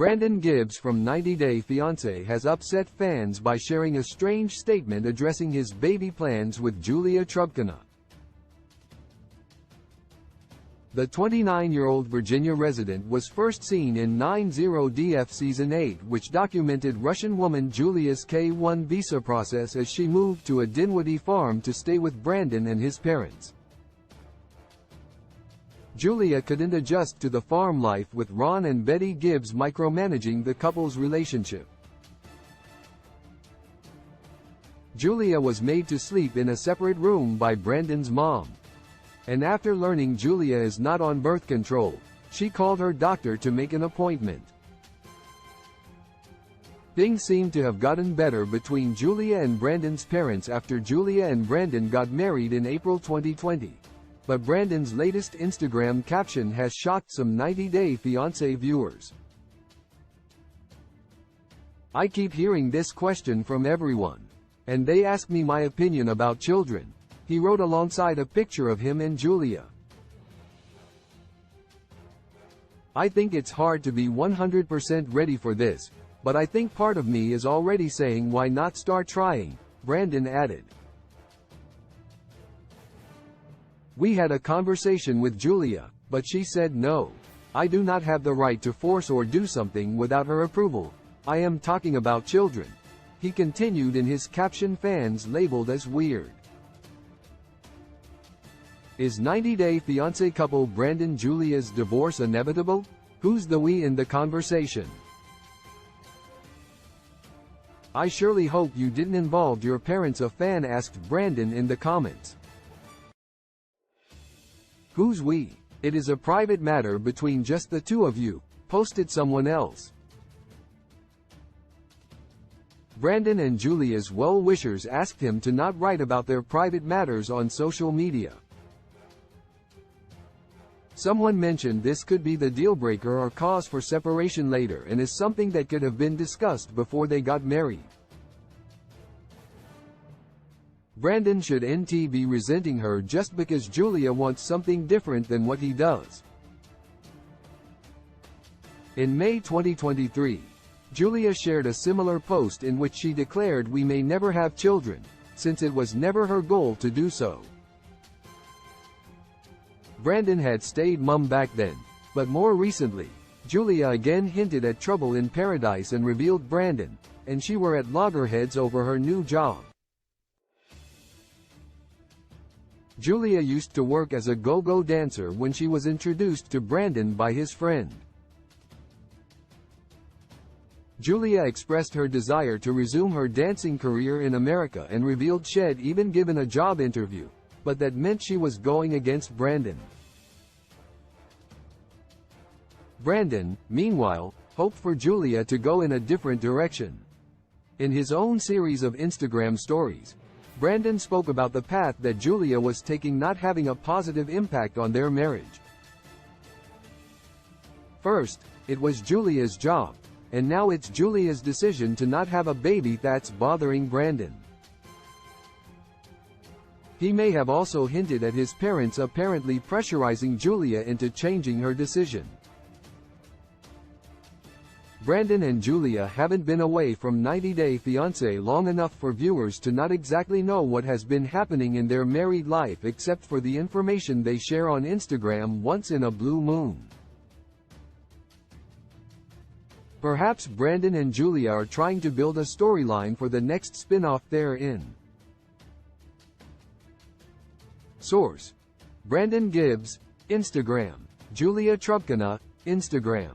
Brandon Gibbs from 90 Day Fiancé has upset fans by sharing a strange statement addressing his baby plans with Julia Trubkina. The 29-year-old Virginia resident was first seen in 90DF Season 8, which documented Russian woman Julia's K-1 visa process as she moved to a Dinwiddie farm to stay with Brandon and his parents. Julia couldn't adjust to the farm life, with Ron and Betty Gibbs micromanaging the couple's relationship. Julia was made to sleep in a separate room by Brandon's mom. And after learning Julia is not on birth control, she called her doctor to make an appointment. Things seemed to have gotten better between Julia and Brandon's parents after Julia and Brandon got married in April 2020. But Brandon's latest Instagram caption has shocked some 90 Day Fiancé viewers. "I keep hearing this question from everyone. And they ask me my opinion about children," he wrote alongside a picture of him and Julia. "I think it's hard to be 100% ready for this, but I think part of me is already saying why not start trying," Brandon added. "We had a conversation with Julia, but she said no. I do not have the right to force or do something without her approval. I am talking about children," he continued in his caption fans labeled as weird. Is 90 Day Fiancé couple Brandon Julia's divorce inevitable? Who's the we in the conversation? "I surely hope you didn't involve your parents," a fan asked Brandon in the comments. "Who's we? It is a private matter between just the two of you," posted someone else. Brandon and Julia's well-wishers asked him to not write about their private matters on social media. Someone mentioned this could be the deal-breaker or cause for separation later, and is something that could have been discussed before they got married. Brandon shouldn't be resenting her just because Julia wants something different than what he does. In May 2023, Julia shared a similar post in which she declared we may never have children, since it was never her goal to do so. Brandon had stayed mum back then, but more recently, Julia again hinted at trouble in paradise and revealed Brandon and she were at loggerheads over her new job. Julia used to work as a go-go dancer when she was introduced to Brandon by his friend. Julia expressed her desire to resume her dancing career in America and revealed she'd even given a job interview, but that meant she was going against Brandon. Brandon, meanwhile, hoped for Julia to go in a different direction. In his own series of Instagram stories, Brandon spoke about the path that Julia was taking not having a positive impact on their marriage. First, it was Julia's job, and now it's Julia's decision to not have a baby that's bothering Brandon. He may have also hinted at his parents apparently pressurizing Julia into changing her decision. Brandon and Julia haven't been away from 90 Day Fiancé long enough for viewers to not exactly know what has been happening in their married life except for the information they share on Instagram once in a blue moon. Perhaps Brandon and Julia are trying to build a storyline for the next spin-off they're in. Source: Brandon Gibbs, Instagram. Julia Trubkina, Instagram.